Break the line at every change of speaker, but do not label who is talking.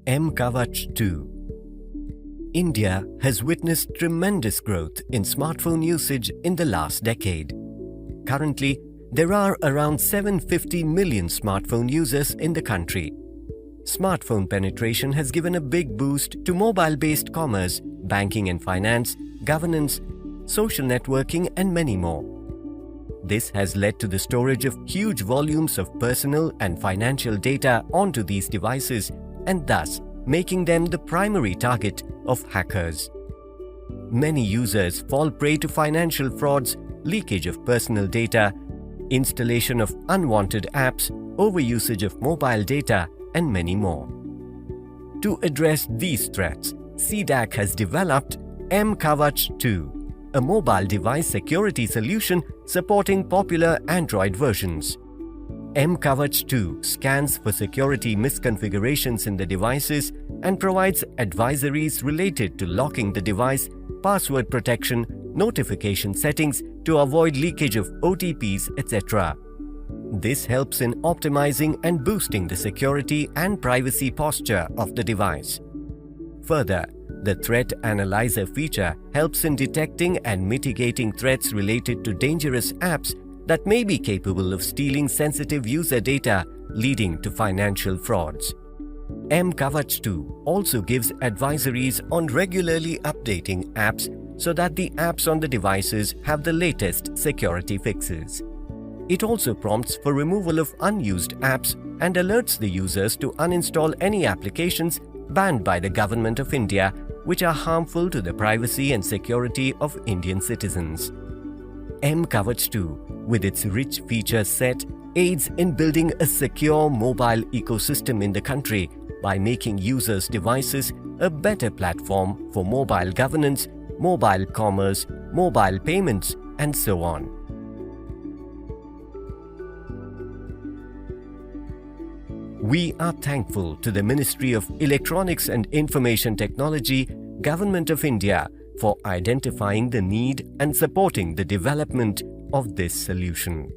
𝗠-𝗞. India has witnessed tremendous growth in smartphone usage in the last decade. Currently, there are around 750 million smartphone users in the country. Smartphone penetration has given a big boost to mobile-based commerce, banking and finance, governance, social networking and many more. This has led to the storage of huge volumes of personal and financial data onto these devices and thus making them the primary target of hackers. Many users fall prey to financial frauds, leakage of personal data, installation of unwanted apps, overusage of mobile data, and many more. To address these threats, C-DAC has developed 𝗠-𝗞, a mobile device security solution supporting popular Android versions. 𝗠-𝗞 scans for security misconfigurations in the devices and provides advisories related to locking the device, password protection, notification settings to avoid leakage of OTPs, etc. This helps in optimizing and boosting the security and privacy posture of the device. Further, the Threat Analyzer feature helps in detecting and mitigating threats related to dangerous apps that may be capable of stealing sensitive user data, leading to financial frauds. 𝗠-𝗞 also gives advisories on regularly updating apps so that the apps on the devices have the latest security fixes. It also prompts for removal of unused apps and alerts the users to uninstall any applications banned by the Government of India which are harmful to the privacy and security of Indian citizens. 𝗠-𝗞, with its rich feature set, aids in building a secure mobile ecosystem in the country by making users' devices a better platform for mobile governance, mobile commerce, mobile payments, and so on. We are thankful to the Ministry of Electronics and Information Technology, Government of India, for identifying the need and supporting the development of this solution.